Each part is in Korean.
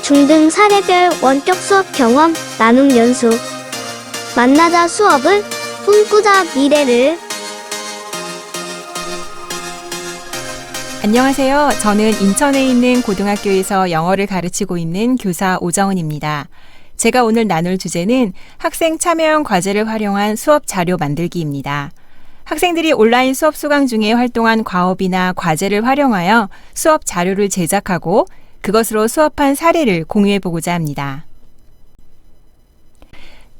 중등 사례별 원격 수업 경험 나눔 연수. 만나자 수업을 꿈꾸자 미래를. 안녕하세요. 저는 인천에 있는 고등학교에서 영어를 가르치고 있는 교사 오정은입니다. 제가 오늘 나눌 주제는 학생 참여형 과제를 활용한 수업 자료 만들기입니다. 학생들이 온라인 수업 수강 중에 활동한 과업이나 과제를 활용하여 수업 자료를 제작하고 그것으로 수업한 사례를 공유해보고자 합니다.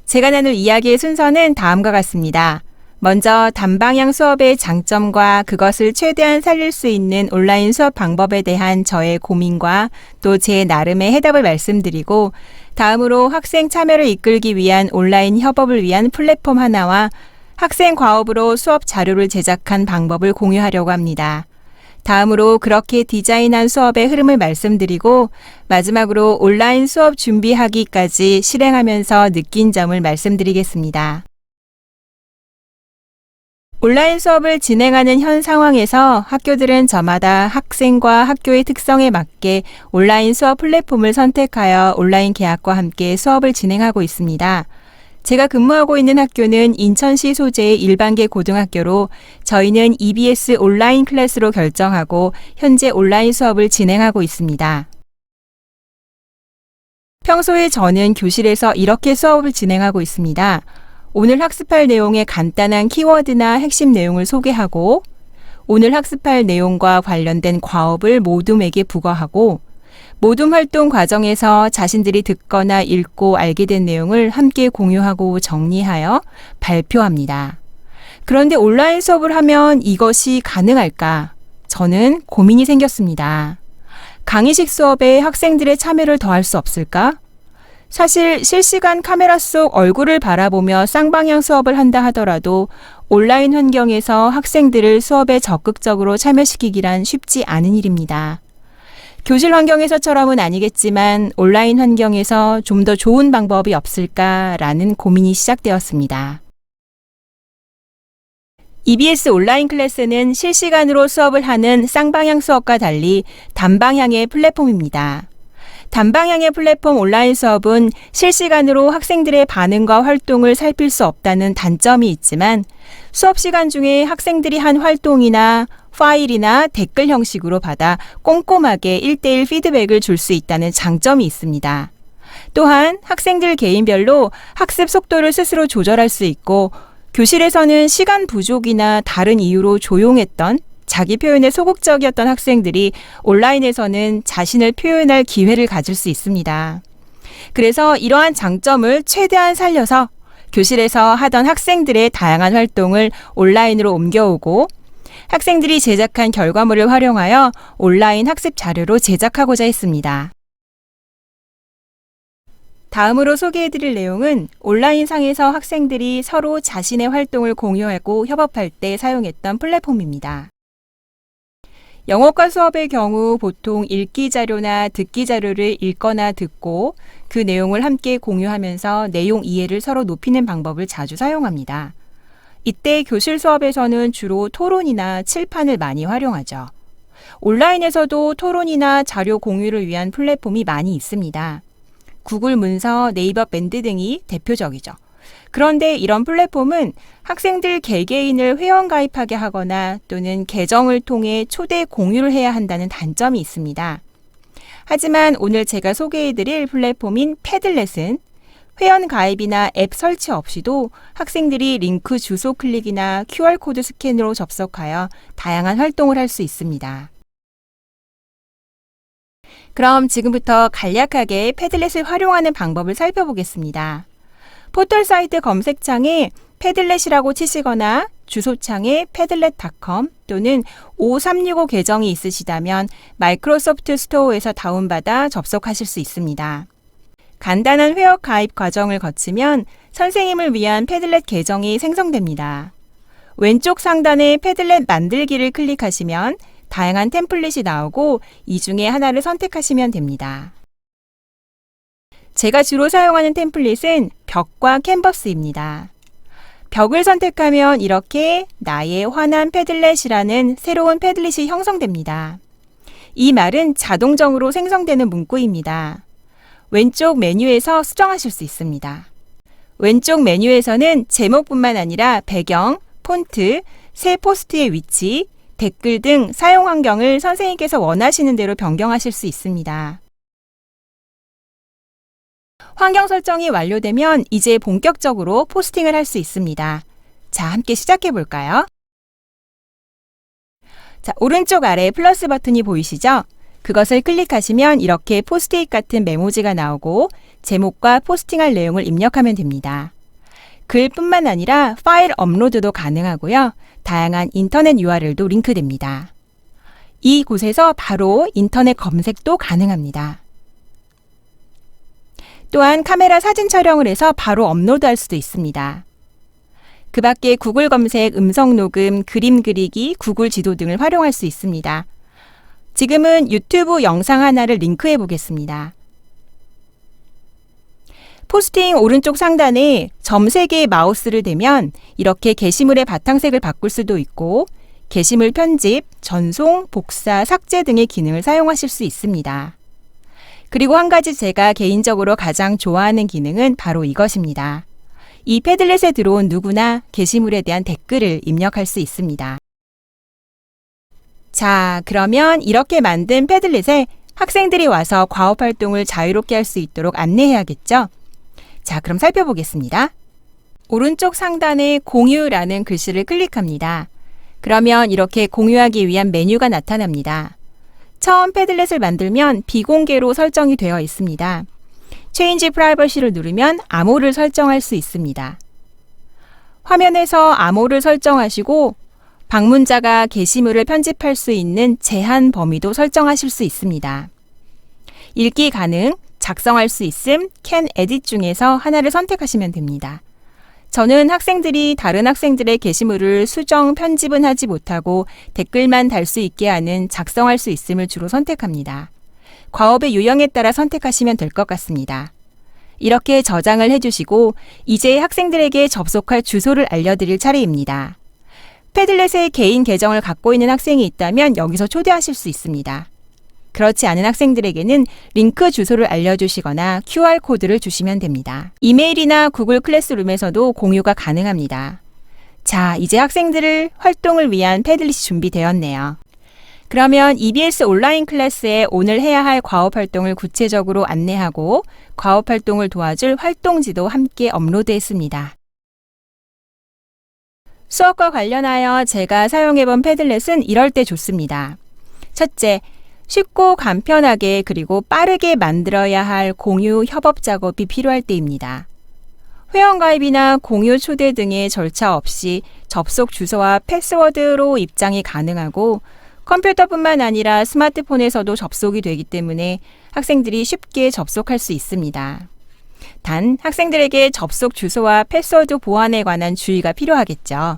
제가 나눌 이야기의 순서는 다음과 같습니다. 먼저 단방향 수업의 장점과 그것을 최대한 살릴 수 있는 온라인 수업 방법에 대한 저의 고민과 또 제 나름의 해답을 말씀드리고, 다음으로 학생 참여를 이끌기 위한 온라인 협업을 위한 플랫폼 하나와 학생 과업으로 수업 자료를 제작한 방법을 공유하려고 합니다. 다음으로 그렇게 디자인한 수업의 흐름을 말씀드리고, 마지막으로 온라인 수업 준비하기까지 실행하면서 느낀 점을 말씀드리겠습니다. 온라인 수업을 진행하는 현 상황에서 학교들은 저마다 학생과 학교의 특성에 맞게 온라인 수업 플랫폼을 선택하여 온라인 계약과 함께 수업을 진행하고 있습니다. 제가 근무하고 있는 학교는 인천시 소재의 일반계 고등학교로 저희는 EBS 온라인 클래스로 결정하고 현재 온라인 수업을 진행하고 있습니다. 평소에 저는 교실에서 이렇게 수업을 진행하고 있습니다. 오늘 학습할 내용의 간단한 키워드나 핵심 내용을 소개하고, 오늘 학습할 내용과 관련된 과업을 모둠에게 부과하고, 모둠 활동 과정에서 자신들이 듣거나 읽고 알게 된 내용을 함께 공유하고 정리하여 발표합니다. 그런데 온라인 수업을 하면 이것이 가능할까? 저는 고민이 생겼습니다. 강의식 수업에 학생들의 참여를 더할 수 없을까? 사실 실시간 카메라 속 얼굴을 바라보며 쌍방향 수업을 한다 하더라도 온라인 환경에서 학생들을 수업에 적극적으로 참여시키기란 쉽지 않은 일입니다. 교실 환경에서처럼은 아니겠지만 온라인 환경에서 좀 더 좋은 방법이 없을까라는 고민이 시작되었습니다. EBS 온라인 클래스는 실시간으로 수업을 하는 쌍방향 수업과 달리 단방향의 플랫폼입니다. 단방향의 플랫폼 온라인 수업은 실시간으로 학생들의 반응과 활동을 살필 수 없다는 단점이 있지만, 수업 시간 중에 학생들이 한 활동이나 파일이나 댓글 형식으로 받아 꼼꼼하게 1:1 피드백을 줄 수 있다는 장점이 있습니다. 또한 학생들 개인별로 학습 속도를 스스로 조절할 수 있고, 교실에서는 시간 부족이나 다른 이유로 조용했던 자기 표현에 소극적이었던 학생들이 온라인에서는 자신을 표현할 기회를 가질 수 있습니다. 그래서 이러한 장점을 최대한 살려서 교실에서 하던 학생들의 다양한 활동을 온라인으로 옮겨오고, 학생들이 제작한 결과물을 활용하여 온라인 학습 자료로 제작하고자 했습니다. 다음으로 소개해드릴 내용은 온라인상에서 학생들이 서로 자신의 활동을 공유하고 협업할 때 사용했던 플랫폼입니다. 영어과 수업의 경우 보통 읽기 자료나 듣기 자료를 읽거나 듣고 그 내용을 함께 공유하면서 내용 이해를 서로 높이는 방법을 자주 사용합니다. 이때 교실 수업에서는 주로 토론이나 칠판을 많이 활용하죠. 온라인에서도 토론이나 자료 공유를 위한 플랫폼이 많이 있습니다. 구글 문서, 네이버 밴드 등이 대표적이죠. 그런데 이런 플랫폼은 학생들 개개인을 회원 가입하게 하거나 또는 계정을 통해 초대 공유를 해야 한다는 단점이 있습니다. 하지만 오늘 제가 소개해드릴 플랫폼인 패들렛은 회원 가입이나 앱 설치 없이도 학생들이 링크 주소 클릭이나 QR코드 스캔으로 접속하여 다양한 활동을 할 수 있습니다. 그럼 지금부터 간략하게 패들렛을 활용하는 방법을 살펴보겠습니다. 포털 사이트 검색창에 패들렛이라고 치시거나 주소창에 padlet.com 또는 5365 계정이 있으시다면 마이크로소프트 스토어에서 다운받아 접속하실 수 있습니다. 간단한 회원 가입 과정을 거치면 선생님을 위한 패들렛 계정이 생성됩니다. 왼쪽 상단에 패들렛 만들기를 클릭하시면 다양한 템플릿이 나오고 이 중에 하나를 선택하시면 됩니다. 제가 주로 사용하는 템플릿은 벽과 캔버스입니다. 벽을 선택하면 이렇게 나의 환한 패들렛이라는 새로운 패들렛이 형성됩니다. 이 말은 자동적으로 생성되는 문구입니다. 왼쪽 메뉴에서 수정하실 수 있습니다. 왼쪽 메뉴에서는 제목뿐만 아니라 배경, 폰트, 새 포스트의 위치, 댓글 등 사용 환경을 선생님께서 원하시는 대로 변경하실 수 있습니다. 환경 설정이 완료되면 이제 본격적으로 포스팅을 할 수 있습니다. 자, 함께 시작해 볼까요? 자, 오른쪽 아래 플러스 버튼이 보이시죠? 그것을 클릭하시면 이렇게 포스트잇 같은 메모지가 나오고 제목과 포스팅할 내용을 입력하면 됩니다. 글뿐만 아니라 파일 업로드도 가능하고요. 다양한 인터넷 URL도 링크됩니다. 이곳에서 바로 인터넷 검색도 가능합니다. 또한 카메라 사진 촬영을 해서 바로 업로드할 수도 있습니다. 그 밖에 구글 검색, 음성 녹음, 그림 그리기, 구글 지도 등을 활용할 수 있습니다. 지금은 유튜브 영상 하나를 링크해 보겠습니다. 포스팅 오른쪽 상단에 점 3개의 마우스를 대면 이렇게 게시물의 바탕색을 바꿀 수도 있고 게시물 편집, 전송, 복사, 삭제 등의 기능을 사용하실 수 있습니다. 그리고 한 가지 제가 개인적으로 가장 좋아하는 기능은 바로 이것입니다. 이 패들렛에 들어온 누구나 게시물에 대한 댓글을 입력할 수 있습니다. 자, 그러면 이렇게 만든 패들렛에 학생들이 와서 과업 활동을 자유롭게 할 수 있도록 안내해야겠죠? 자, 그럼 살펴보겠습니다. 오른쪽 상단에 공유라는 글씨를 클릭합니다. 그러면 이렇게 공유하기 위한 메뉴가 나타납니다. 처음 패들렛을 만들면 비공개로 설정이 되어 있습니다. Change Privacy를 누르면 암호를 설정할 수 있습니다. 화면에서 암호를 설정하시고 방문자가 게시물을 편집할 수 있는 제한 범위도 설정하실 수 있습니다. 읽기 가능, 작성할 수 있음, Can Edit 중에서 하나를 선택하시면 됩니다. 저는 학생들이 다른 학생들의 게시물을 수정, 편집은 하지 못하고 댓글만 달 수 있게 하는 작성할 수 있음을 주로 선택합니다. 과업의 유형에 따라 선택하시면 될 것 같습니다. 이렇게 저장을 해주시고 이제 학생들에게 접속할 주소를 알려드릴 차례입니다. 패들렛에 개인 계정을 갖고 있는 학생이 있다면 여기서 초대하실 수 있습니다. 그렇지 않은 학생들에게는 링크 주소를 알려주시거나 QR코드를 주시면 됩니다. 이메일이나 구글 클래스룸에서도 공유가 가능합니다. 자, 이제 학생들을 활동을 위한 패들렛이 준비되었네요. 그러면 EBS 온라인 클래스에 오늘 해야 할 과업 활동을 구체적으로 안내하고 과업 활동을 도와줄 활동지도 함께 업로드했습니다. 수업과 관련하여 제가 사용해본 패들렛은 이럴 때 좋습니다. 첫째, 쉽고 간편하게 그리고 빠르게 만들어야 할 공유 협업 작업이 필요할 때입니다. 회원가입이나 공유 초대 등의 절차 없이 접속 주소와 패스워드로 입장이 가능하고 컴퓨터뿐만 아니라 스마트폰에서도 접속이 되기 때문에 학생들이 쉽게 접속할 수 있습니다. 단, 학생들에게 접속 주소와 패스워드 보안에 관한 주의가 필요하겠죠.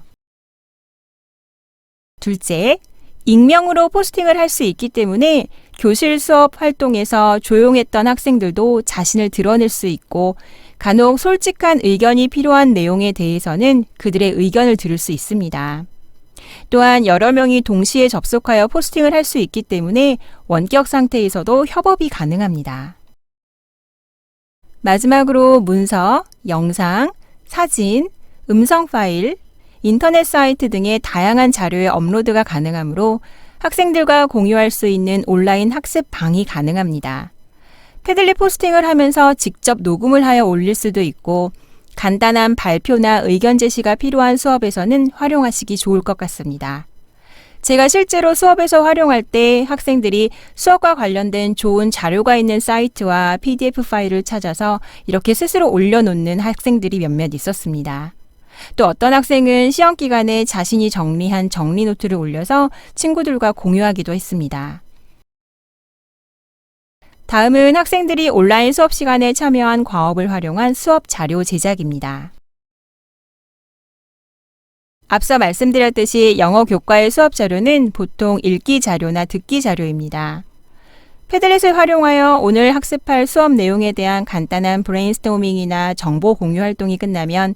둘째, 익명으로 포스팅을 할 수 있기 때문에 교실 수업 활동에서 조용했던 학생들도 자신을 드러낼 수 있고 간혹 솔직한 의견이 필요한 내용에 대해서는 그들의 의견을 들을 수 있습니다. 또한 여러 명이 동시에 접속하여 포스팅을 할 수 있기 때문에 원격 상태에서도 협업이 가능합니다. 마지막으로 문서, 영상, 사진, 음성 파일, 인터넷 사이트 등의 다양한 자료의 업로드가 가능하므로 학생들과 공유할 수 있는 온라인 학습 방이 가능합니다. 패들렛 포스팅을 하면서 직접 녹음을 하여 올릴 수도 있고 간단한 발표나 의견 제시가 필요한 수업에서는 활용하시기 좋을 것 같습니다. 제가 실제로 수업에서 활용할 때 학생들이 수업과 관련된 좋은 자료가 있는 사이트와 PDF 파일을 찾아서 이렇게 스스로 올려놓는 학생들이 몇몇 있었습니다. 또 어떤 학생은 시험 기간에 자신이 정리한 정리 노트를 올려서 친구들과 공유하기도 했습니다. 다음은 학생들이 온라인 수업 시간에 참여한 과업을 활용한 수업 자료 제작입니다. 앞서 말씀드렸듯이 영어 교과의 수업 자료는 보통 읽기 자료나 듣기 자료입니다. 패들렛을 활용하여 오늘 학습할 수업 내용에 대한 간단한 브레인스토밍이나 정보 공유 활동이 끝나면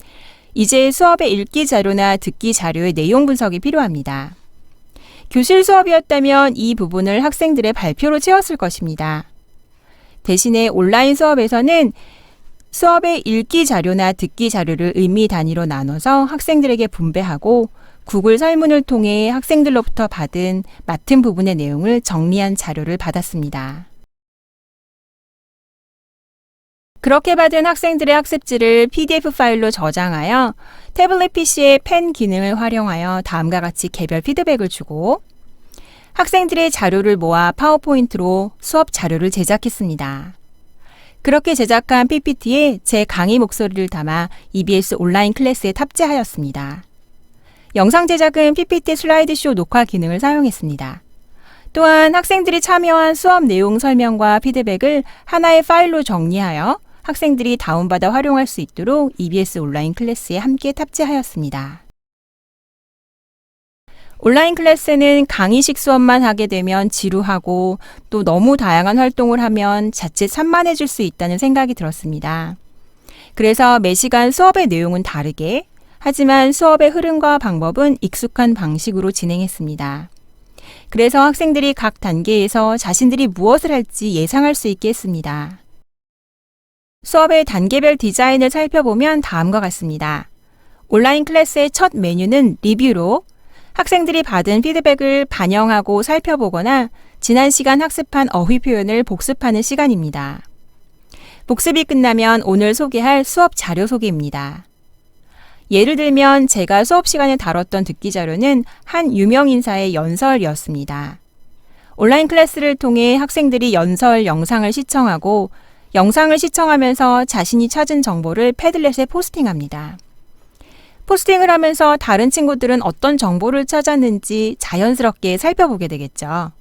이제 수업의 읽기 자료나 듣기 자료의 내용 분석이 필요합니다. 교실 수업이었다면 이 부분을 학생들의 발표로 채웠을 것입니다. 대신에 온라인 수업에서는 수업의 읽기 자료나 듣기 자료를 의미 단위로 나눠서 학생들에게 분배하고 구글 설문을 통해 학생들로부터 받은 맡은 부분의 내용을 정리한 자료를 받았습니다. 그렇게 받은 학생들의 학습지를 PDF 파일로 저장하여 태블릿 PC의 펜 기능을 활용하여 다음과 같이 개별 피드백을 주고 학생들의 자료를 모아 파워포인트로 수업 자료를 제작했습니다. 그렇게 제작한 PPT에 제 강의 목소리를 담아 EBS 온라인 클래스에 탑재하였습니다. 영상 제작은 PPT 슬라이드쇼 녹화 기능을 사용했습니다. 또한 학생들이 참여한 수업 내용 설명과 피드백을 하나의 파일로 정리하여 학생들이 다운받아 활용할 수 있도록 EBS 온라인 클래스에 함께 탑재하였습니다. 온라인 클래스는 강의식 수업만 하게 되면 지루하고 또 너무 다양한 활동을 하면 자칫 산만해질 수 있다는 생각이 들었습니다. 그래서 매 시간 수업의 내용은 다르게, 하지만 수업의 흐름과 방법은 익숙한 방식으로 진행했습니다. 그래서 학생들이 각 단계에서 자신들이 무엇을 할지 예상할 수 있게 했습니다. 수업의 단계별 디자인을 살펴보면 다음과 같습니다. 온라인 클래스의 첫 메뉴는 리뷰로 학생들이 받은 피드백을 반영하고 살펴보거나 지난 시간 학습한 어휘 표현을 복습하는 시간입니다. 복습이 끝나면 오늘 소개할 수업 자료 소개입니다. 예를 들면 제가 수업 시간에 다뤘던 듣기 자료는 한 유명 인사의 연설이었습니다. 온라인 클래스를 통해 학생들이 연설 영상을 시청하고 영상을 시청하면서 자신이 찾은 정보를 패들렛에 포스팅합니다. 포스팅을 하면서 다른 친구들은 어떤 정보를 찾았는지 자연스럽게 살펴보게 되겠죠.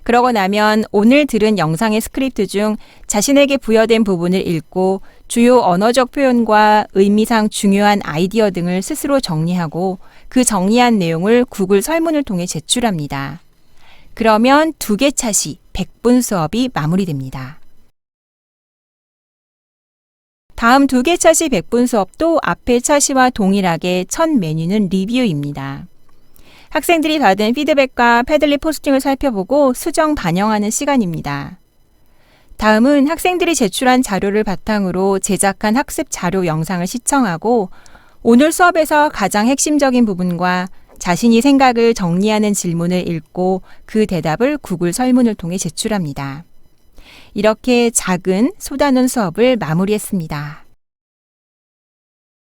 그러고 나면 오늘 들은 영상의 스크립트 중 자신에게 부여된 부분을 읽고 주요 언어적 표현과 의미상 중요한 아이디어 등을 스스로 정리하고 그 정리한 내용을 구글 설문을 통해 제출합니다. 그러면 2개 차시 100분 수업이 마무리됩니다. 다음 2개 차시 100분 수업도 앞의 차시와 동일하게 첫 메뉴는 리뷰입니다. 학생들이 받은 피드백과 패들릿 포스팅을 살펴보고 수정 반영하는 시간입니다. 다음은 학생들이 제출한 자료를 바탕으로 제작한 학습 자료 영상을 시청하고 오늘 수업에서 가장 핵심적인 부분과 자신이 생각을 정리하는 질문을 읽고 그 대답을 구글 설문을 통해 제출합니다. 이렇게 작은 쏟아놓은 수업을 마무리했습니다.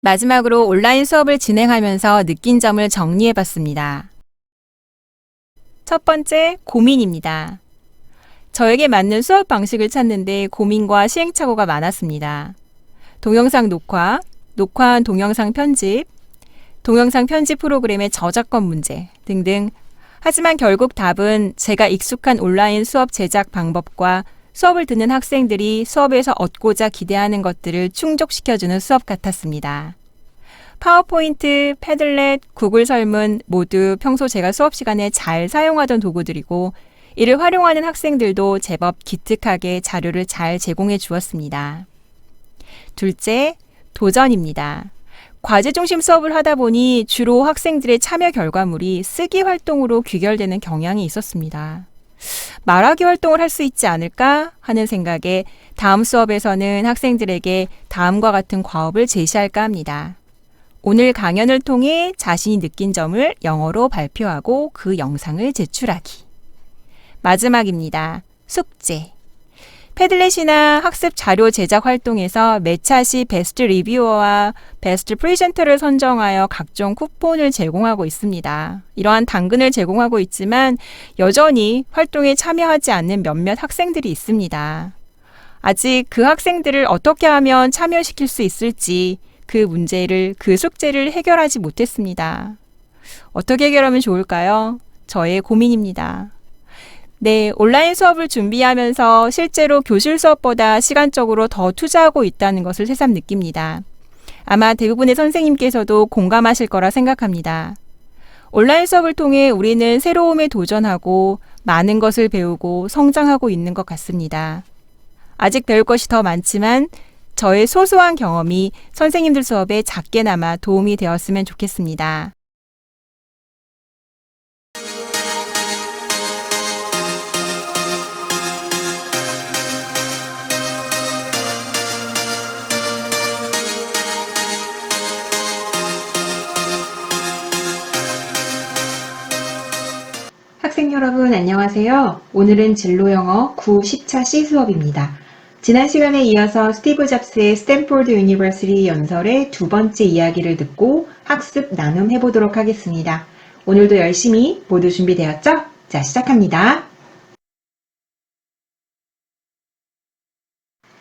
마지막으로 온라인 수업을 진행하면서 느낀 점을 정리해봤습니다. 첫 번째, 고민입니다. 저에게 맞는 수업 방식을 찾는데 고민과 시행착오가 많았습니다. 동영상 녹화, 녹화한 동영상 편집, 동영상 편집 프로그램의 저작권 문제 등등. 하지만 결국 답은 제가 익숙한 온라인 수업 제작 방법과 수업을 듣는 학생들이 수업에서 얻고자 기대하는 것들을 충족시켜주는 수업 같았습니다. 파워포인트, 패들렛, 구글 설문 모두 평소 제가 수업 시간에 잘 사용하던 도구들이고 이를 활용하는 학생들도 제법 기특하게 자료를 잘 제공해 주었습니다. 둘째, 도전입니다. 과제 중심 수업을 하다 보니 주로 학생들의 참여 결과물이 쓰기 활동으로 귀결되는 경향이 있었습니다. 말하기 활동을 할 수 있지 않을까 하는 생각에 다음 수업에서는 학생들에게 다음과 같은 과업을 제시할까 합니다. 오늘 강연을 통해 자신이 느낀 점을 영어로 발표하고 그 영상을 제출하기. 마지막입니다. 숙제. 패들렛이나 학습 자료 제작 활동에서 매 차시 베스트 리뷰어와 베스트 프리젠터를 선정하여 각종 쿠폰을 제공하고 있습니다. 이러한 당근을 제공하고 있지만 여전히 활동에 참여하지 않는 몇몇 학생들이 있습니다. 아직 그 학생들을 어떻게 하면 참여시킬 수 있을지 그 숙제를 해결하지 못했습니다. 어떻게 해결하면 좋을까요? 저의 고민입니다. 네, 온라인 수업을 준비하면서 실제로 교실 수업보다 시간적으로 더 투자하고 있다는 것을 새삼 느낍니다. 아마 대부분의 선생님께서도 공감하실 거라 생각합니다. 온라인 수업을 통해 우리는 새로움에 도전하고 많은 것을 배우고 성장하고 있는 것 같습니다. 아직 배울 것이 더 많지만 저의 소소한 경험이 선생님들 수업에 작게나마 도움이 되었으면 좋겠습니다. 안녕하세요. 오늘은 진로영어 9, 10차 C 수업입니다. 지난 시간에 이어서 스티브 잡스의 스탠포드 유니버시티 연설의 두 번째 이야기를 듣고 학습 나눔해보도록 하겠습니다. 오늘도 열심히 모두 준비되었죠? 자, 시작합니다.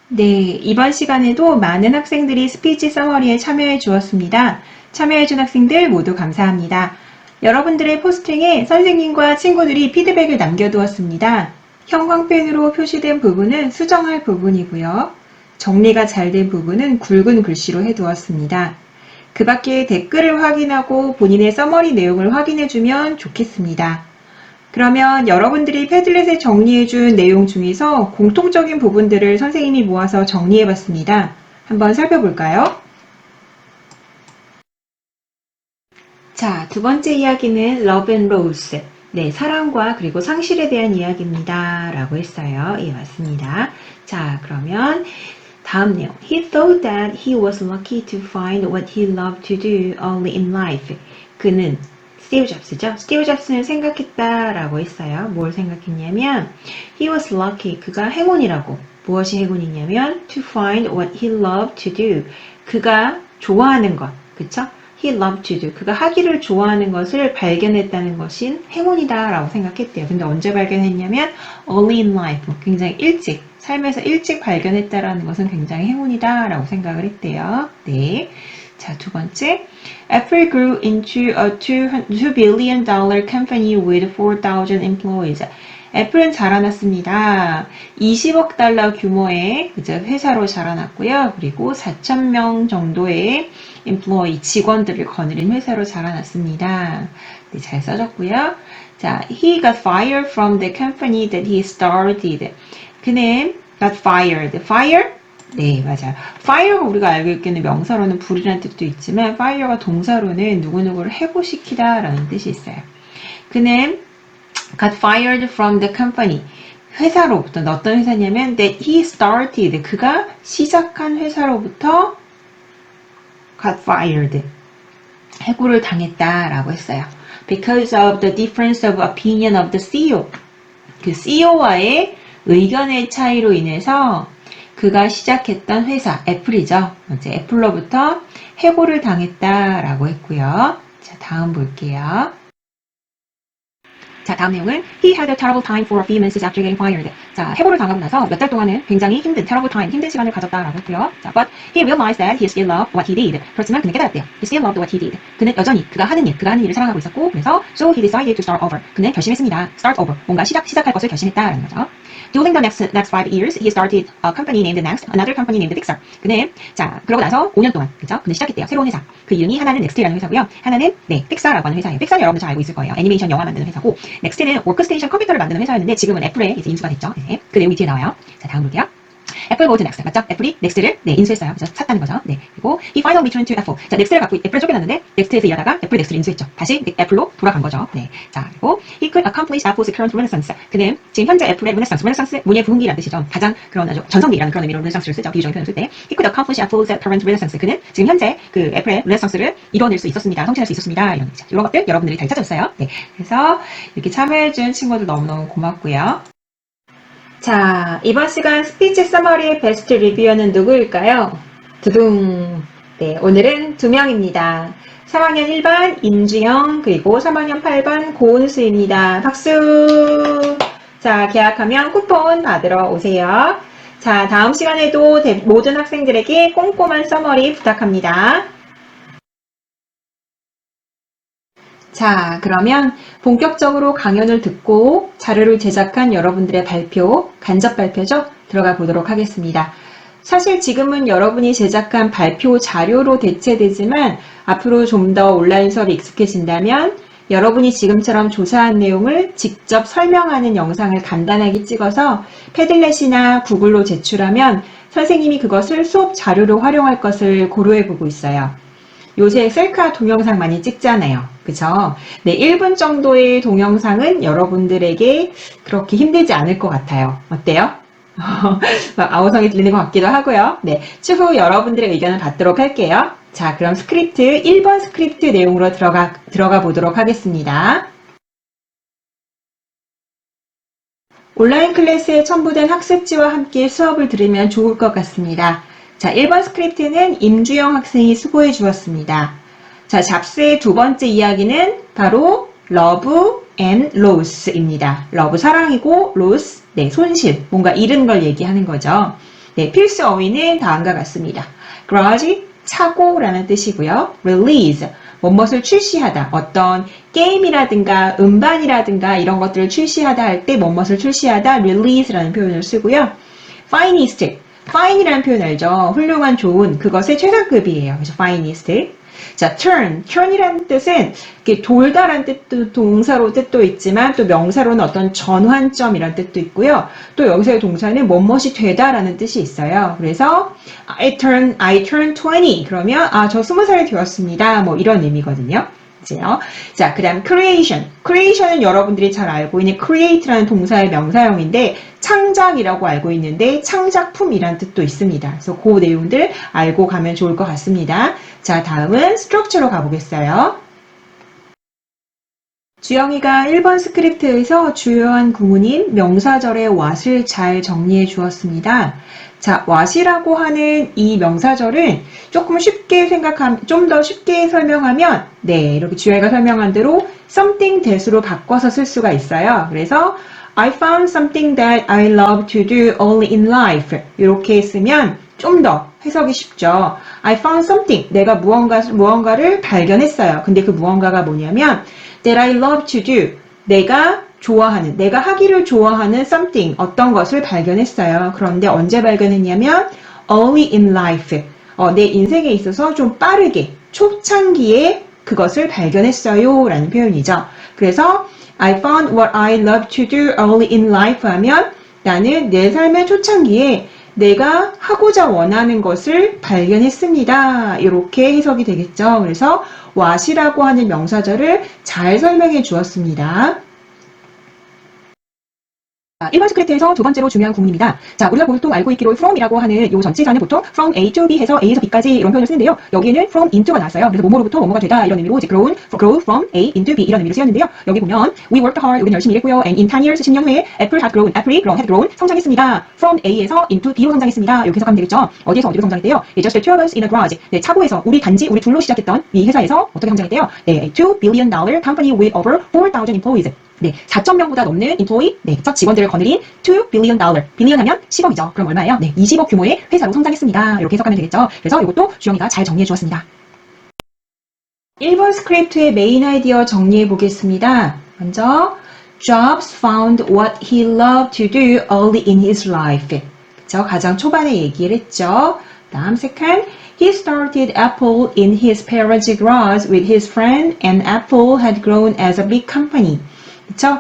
네, 이번 시간에도 많은 학생들이 스피치 서머리에 참여해 주었습니다. 참여해 준 학생들 모두 감사합니다. 여러분들의 포스팅에 선생님과 친구들이 피드백을 남겨두었습니다. 형광펜으로 표시된 부분은 수정할 부분이고요. 정리가 잘 된 부분은 굵은 글씨로 해두었습니다. 그 밖에 댓글을 확인하고 본인의 서머리 내용을 확인해주면 좋겠습니다. 그러면 여러분들이 패들렛에 정리해준 내용 중에서 공통적인 부분들을 선생님이 모아서 정리해봤습니다. 한번 살펴볼까요? 자, 두 번째 이야기는 Love and Rose. 네, 사랑과 그리고 상실에 대한 이야기입니다. 라고 했어요. 예, 맞습니다. 자, 그러면 다음 내용. He thought that he was lucky to find what he loved to do early in life. 그는 스티브 잡스죠. 스티브 잡스는 생각했다라고 했어요. 뭘 생각했냐면 he was lucky. 그가 행운이라고. 무엇이 행운이냐면 to find what he loved to do. 그가 좋아하는 것. 그쵸? He loved to do. 그가 하기를 좋아하는 것을 발견했다는 것이 행운이다라고 생각했대요. 근데 언제 발견했냐면 early in life. 굉장히 일찍, 삶에서 일찍 발견했다라는 것은 굉장히 행운이다라고 생각을 했대요. 네. 자, 두 번째. Apple grew into a $2 billion company with 4,000 employees. 애플은 자라났습니다. 20억 달러 규모의 회사로 자라났고요. 그리고 4,000명 정도의 employee, 직원들을 거느린 회사로 자라났습니다. 네, 잘 써졌고요. 자, he got fired from the company that he started. 그는 got fired. Fire? 네, 맞아요. fire가 우리가 알고 있기는 명사로는 불이라는 뜻도 있지만 fire가 동사로는 누구누구를 해고시키다 라는 뜻이 있어요. 그는 got fired from the company. 회사로부터, 어떤 회사냐면 that he started. 그가 시작한 회사로부터 got fired. 해고를 당했다라고 했어요. Because of the difference of opinion of the CEO. 그 CEO와의 의견의 차이로 인해서 그가 시작했던 회사, 애플이죠. 이제 애플로부터 해고를 당했다라고 했고요. 자, 다음 볼게요. 자, 다음 내용은 He had a terrible time for a few months after getting fired. 자, 해고를 당하고 나서 몇 달 동안은 굉장히 힘든 terrible time, 힘든 시간을 가졌다라고 했고요. 자, but he realized that he still loved what he did. 그렇지만 그는 깨달았대요. He still loved what he did. 그는 여전히 그가 하는 일을 사랑하고 있었고, 그래서 so he decided to start over. 그는 결심했습니다. Start over. 뭔가 시작할 것을 결심했다라는 거죠. During the next 5 years, he started a company named Next, another company named Pixar. 그는 자, 그러고 나서 5년 동안, 그죠? 그는 시작했대요. 새로운 회사. 그 이름이 하나는 넥스트라는 회사고요. 하나는 픽사라고 하는 회사예요. 픽사는 여러분들 잘 알고 있을 거예요. 애니메이션 영화 만드는 회사고, 넥스트는 워크스테이션 컴퓨터를 만드는 회사였는데 지금은 애플에 이제 인수가 됐죠. 네, 그 내용이 뒤에 나와요. 자, 다음 볼게요. 애플 bought Next. 맞죠? 애플이 넥스트를 인수했어요. 그래서 샀다는 거죠. 네. 그리고 he finally returned to Apple. 자, 넥스트를 갖고 애플을 쫓겨났는데 넥스트에서 일하다가 애플이 넥스트를 인수했죠. 다시 애플로 돌아간 거죠. 네. 자, 그리고 he could accomplish Apple's current renaissance. 그는 지금 현재 애플의 renaissance 문예 부흥기라는 뜻이죠. 가장 그런 아주 전성기라는 그런 의미로 renaissance를 쓰죠. 비유적인 표현을 쓸 때 he could accomplish Apple's current renaissance. 그는 지금 현재 그 애플의 renaissance를 이뤄낼 수 있었습니다. 성취할 수 있었습니다. 이런 거죠. 이런 것들 여러분들이 잘 찾았어요. 네. 그래서 이렇게 참여해준 친구들 너무너무 고맙고요. 자, 이번 시간 스피치 서머리의 베스트 리뷰어는 누구일까요? 두둥. 네, 오늘은 2명입니다. 3학년 1반 임주영, 그리고 3학년 8반 고은수입니다. 박수! 자, 계약하면 쿠폰 받으러 오세요. 자, 다음 시간에도 모든 학생들에게 꼼꼼한 서머리 부탁합니다. 자, 그러면 본격적으로 강연을 듣고 자료를 제작한 여러분들의 발표, 간접 발표죠? 들어가 보도록 하겠습니다. 사실 지금은 여러분이 제작한 발표 자료로 대체되지만 앞으로 좀 더 온라인 수업이 익숙해진다면 여러분이 지금처럼 조사한 내용을 직접 설명하는 영상을 간단하게 찍어서 패들렛이나 구글로 제출하면 선생님이 그것을 수업 자료로 활용할 것을 고려해 보고 있어요. 요새 셀카 동영상 많이 찍잖아요. 그쵸? 네, 1분 정도의 동영상은 여러분들에게 그렇게 힘들지 않을 것 같아요. 어때요? 아우성이 들리는 것 같기도 하고요. 네, 추후 여러분들의 의견을 받도록 할게요. 자, 그럼 스크립트 1번 스크립트 내용으로 들어가 보도록 하겠습니다. 온라인 클래스에 첨부된 학습지와 함께 수업을 들으면 좋을 것 같습니다. 자, 1번 스크립트는 임주영 학생이 수고해 주었습니다. 자, 잡스의 두 번째 이야기는 바로 love and loss입니다. love 사랑이고 loss 네, 손실, 뭔가 잃은 걸 얘기하는 거죠. 네, 필수 어휘는 다음과 같습니다. garage 차고라는 뜻이고요. release 무엇을 출시하다, 어떤 게임이라든가 음반이라든가 이런 것들을 출시하다 할 때 무엇을 출시하다 release라는 표현을 쓰고요. finest, fine이라는 표현 알죠? 훌륭한, 좋은, 그것의 최상급이에요. 그래서 finest. 자, turn이라는 뜻은 이렇게 돌다라는 뜻도 동사로 뜻도 있지만 또 명사로는 어떤 전환점이라는 뜻도 있고요. 또 여기서의 동사는 무엇이 되다라는 뜻이 있어요. 그래서 I turn 20 그러면 저 20살이 되었습니다. 뭐 이런 의미거든요. 자, 그 다음 creation은 여러분들이 잘 알고 있는 create라는 동사의 명사형인데 창작이라고 알고 있는데 창작품이라는 뜻도 있습니다. 그래서 그 내용들 알고 가면 좋을 것 같습니다. 자, 다음은 structure로 가보겠어요. 주영이가 1번 스크립트에서 주요한 구문인 명사절의 what을 잘 정리해 주었습니다. 자, what이라고 하는 이 명사절은 조금 쉽게 좀 더 쉽게 설명하면, 네, 이렇게 주영이가 설명한 대로 something that으로 바꿔서 쓸 수가 있어요. 그래서 I found something that I love to do early in life. 이렇게 쓰면 좀 더 해석이 쉽죠. I found something. 내가 무언가를 발견했어요. 근데 그 무언가가 뭐냐면 that I love to do. 내가 하기를 좋아하는 something, 어떤 것을 발견했어요. 그런데 언제 발견했냐면 early in life. 내 인생에 있어서 좀 빠르게, 초창기에 그것을 발견했어요. 라는 표현이죠. 그래서 I found what I love to do early in life 하면 나는 내 삶의 초창기에 내가 하고자 원하는 것을 발견했습니다. 이렇게 해석이 되겠죠. 그래서 what이라고 하는 명사절을 잘 설명해 주었습니다. 1번 스크립트에서 두 번째로 중요한 구문입니다. 자, 우리가 보통 알고 있기로 from이라고 하는 이 전치사는 보통 from A to B 해서 A에서 B까지 이런 표현을 쓰는데요. 여기에는 from into가 나왔어요. 그래서 뭐뭐로부터 뭐뭐가 되다 이런 의미로 grow from A into B 이런 의미로 쓰였는데요. 여기 보면 we worked hard, 우리는 열심히 일했고요. And in 10 years, 10년 후에 애플이 had grown, 성장했습니다. from A에서 into B로 성장했습니다. 이렇게 해석하면 되겠죠. 어디에서 어디로 성장했대요? just the two of us in a garage. 네, 차고에서 우리 둘로 시작했던 이 회사에서 어떻게 성장했대요? 네, $2 billion company with over 4,000 employees. 네, 4,000명보다 넘는 employee, 네, 직원들을 거느린 $2 billion. 빌리언 하면 10억이죠. 그럼 얼마예요? 네, 20억 규모의 회사로 성장했습니다. 이렇게 해석하면 되겠죠. 그래서 이것도 주영이가 잘 정리해 주었습니다. 1번 스크립트의 메인 아이디어 정리해 보겠습니다. 먼저, Jobs found what he loved to do early in his life. 그쵸? 가장 초반에 얘기를 했죠. 다음 second, he started Apple in his parents' garage with his friend and Apple had grown as a big company. 그쵸?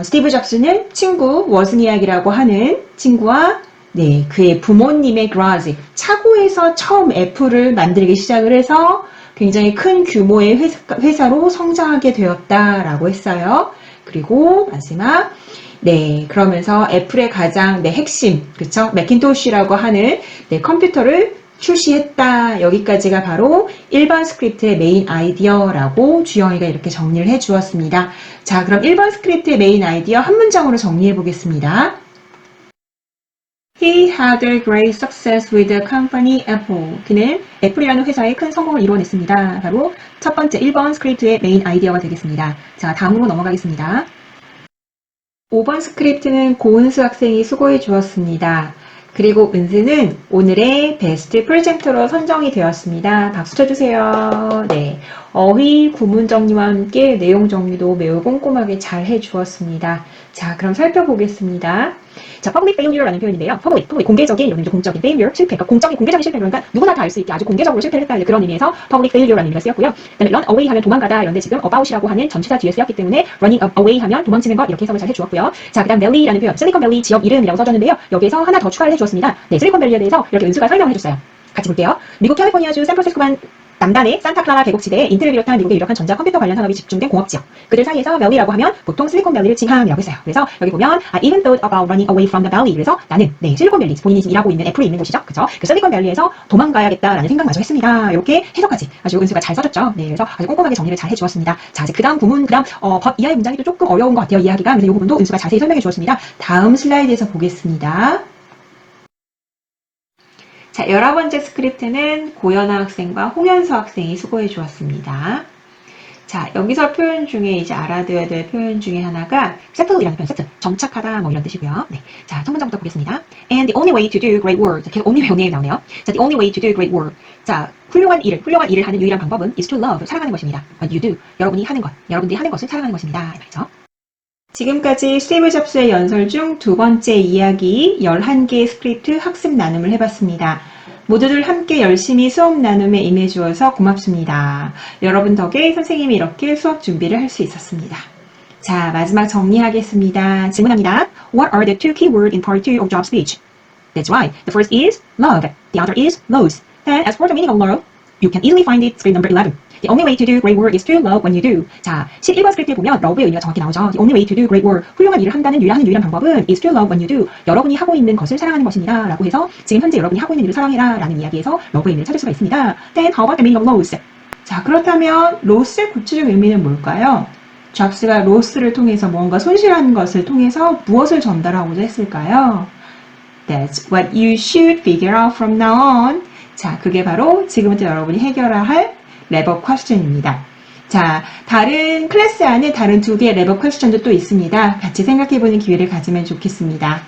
스티브 잡스는 친구 워즈니악이라고 하는 친구와 네, 그의 부모님의 garage, 차고에서 처음 애플을 만들기 시작을 해서 굉장히 큰 규모의 회사로 성장하게 되었다라고 했어요. 그리고 마지막 네, 그러면서 애플의 가장 핵심, 그쵸? 매킨토시라고 하는 컴퓨터를 출시했다. 여기까지가 바로 1번 스크립트의 메인 아이디어라고 주영이가 이렇게 정리를 해 주었습니다. 자, 그럼 1번 스크립트의 메인 아이디어 한 문장으로 정리해 보겠습니다. He had a great success with the company Apple. 그는 애플이라는 회사에 큰 성공을 이루어냈습니다. 바로 첫 번째 1번 스크립트의 메인 아이디어가 되겠습니다. 자, 다음으로 넘어가겠습니다. 5번 스크립트는 고은수 학생이 수고해 주었습니다. 그리고 은수는 오늘의 베스트 프레젠터로 선정이 되었습니다. 박수 쳐주세요. 네, 어휘, 구문 정리와 함께 내용 정리도 매우 꼼꼼하게 잘 해주었습니다. 자, 그럼 살펴보겠습니다. 자, public failure라는 표현인데요. public, 공개적인, 이런 공적인 failure, 실패, 그러니까 공적인 실패, 그러니까 누구나 다 알 수 있게 아주 공개적으로 실패를 했다, 그런 의미에서 public failure라는 의미가 쓰였고요. 그다음에 run away 하면 도망가다, 이런데 지금 about이라고 하는 전치사 뒤에 쓰였기 때문에 running away 하면 도망치는 것, 이렇게 해석을 잘 해주었고요. 자, 그다음 valley라는 표현, 실리콘밸리 지역 이름이라고 써줬는데요. 여기에서 하나 더 추가를 해주었습니다. 네, 실리콘밸리에 대해서 이렇게 은수가 설명을 해줬어요. 같이 볼게요. 미국 캘리포니아주 샌프란시스코만 남단의 산타클라라 계곡지대에 인텔을 비롯한 미국의 유력한 전자 컴퓨터 관련 산업이 집중된 공업지역. 그들 사이에서 밸리라고 하면 보통 실리콘밸리를 칭함이라고 했어요. 그래서 여기 보면 I even thought about running away from the valley. 그래서 나는 실리콘밸리, 본인이 지금 일하고 있는 애플에 있는 곳이죠. 그죠? 그 실리콘밸리에서 도망가야겠다라는 생각마저 했습니다. 이렇게 해석까지 아주 은수가 잘 써줬죠. 네, 그래서 아주 꼼꼼하게 정리를 잘 해주었습니다. 자, 이제 그 다음 구문, 그 다음 법 이하의 문장이 또 조금 어려운 것 같아요. 이해하기가. 그래서 이 부분도 은수가 자세히 설명해 주었습니다. 다음 슬라이드에서 보겠습니다. 자, 11번째 스크립트는 고연아 학생과 홍현수 학생이 수고해 주었습니다. 자, 여기서 표현 중에 이제 알아둬야 될 표현 중에 하나가 settle이라는 표현, settle, 정착하다 뭐 이런 뜻이고요. 네, 자, 첫 문장부터 보겠습니다. And the only way to do great work. 계속 only way 나오네요. 자, the only way to do great work. 자, 훌륭한 일을 하는 유일한 방법은 is to love, 사랑하는 것입니다. What you do, 여러분이 하는 것, 여러분들이 하는 것을 사랑하는 것입니다. 이 말이죠. 지금까지 스티브 잡스의 연설 중 두 번째 이야기 11개의 스크립트 학습 나눔을 해봤습니다. 모두들 함께 열심히 수업 나눔에 임해주어서 고맙습니다. 여러분 덕에 선생님이 이렇게 수업 준비를 할 수 있었습니다. 자, 마지막 정리하겠습니다. 질문합니다. What are the two key words in part 2 of job speech? That's right. The first is love. The other is loves. And as for the meaning of love, you can easily find it script number 11. The only way to do great work is to love when you do. 자, 11번 스크립트에 보면 love의 의미가 정확히 나오죠. The only way to do great work. 훌륭한 일을 하는 유일한 방법은 is to love when you do. 여러분이 하고 있는 것을 사랑하는 것입니다. 라고 해서 지금 현재 여러분이 하고 있는 일을 사랑해라 라는 이야기에서 love의 의미를 찾을 수가 있습니다. Then how about the meaning of loss? 자, 그렇다면 loss의 구체적 의미는 뭘까요? 잡스가 loss를 통해서 뭔가 손실하는 것을 통해서 무엇을 전달하고자 했을까요? That's what you should figure out from now on. 자, 그게 바로 지금부터 여러분이 해결해야 할 랩업 퀘스천입니다. 자, 다른 클래스 안에 다른 두 개의 랩업 퀘스천도 또 있습니다. 같이 생각해보는 기회를 가지면 좋겠습니다.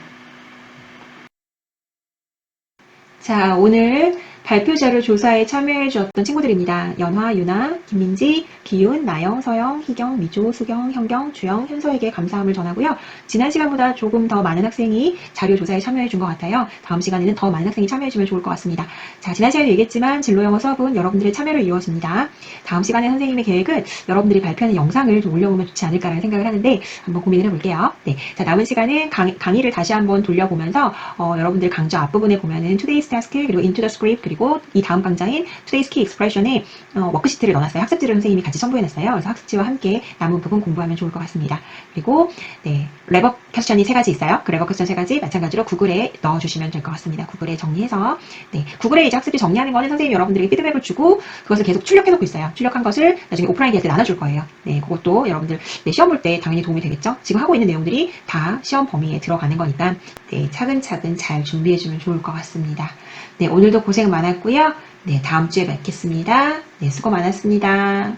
자, 오늘 발표자료 조사에 참여해 주었던 친구들입니다. 연화, 유나, 김민지, 기윤, 나영, 서영, 희경, 미조, 수경, 현경, 주영, 현서에게 감사함을 전하고요. 지난 시간보다 조금 더 많은 학생이 자료 조사에 참여해 준 것 같아요. 다음 시간에는 더 많은 학생이 참여해 주면 좋을 것 같습니다. 자, 지난 시간에 얘기했지만 진로 영어 수업은 여러분들의 참여로 이루어집니다. 다음 시간에 선생님의 계획은 여러분들이 발표하는 영상을 좀 올려보면 좋지 않을까라는 생각을 하는데 한번 고민을 해볼게요. 네, 자, 남은 시간은 강의를 다시 한번 돌려보면서 여러분들 강좌 앞부분에 보면은 today's task 그리고 into the script 그리고 이 다음 강좌인 Today's Key Expression에 워크시트를 넣어놨어요. 학습지를 선생님이 같이 첨부해놨어요. 그래서 학습지와 함께 남은 부분 공부하면 좋을 것 같습니다. 그리고 네, 랩업 퀘스천이 3가지 있어요. 그 랩업 퀘스천 3가지 마찬가지로 구글에 넣어주시면 될 것 같습니다. 구글에 정리해서 네, 구글에 이제 학습지 정리하는 거는 선생님이 여러분들에게 피드백을 주고 그것을 계속 출력해놓고 있어요. 출력한 것을 나중에 오프라인 기할 때 나눠줄 거예요. 네, 그것도 여러분들 네, 시험 볼 때 당연히 도움이 되겠죠. 지금 하고 있는 내용들이 다 시험 범위에 들어가는 거니까 네, 차근차근 잘 준비해주면 좋을 것 같습니다. 네, 오늘도 고생 많았고요. 네, 다음 주에 뵙겠습니다. 네, 수고 많았습니다.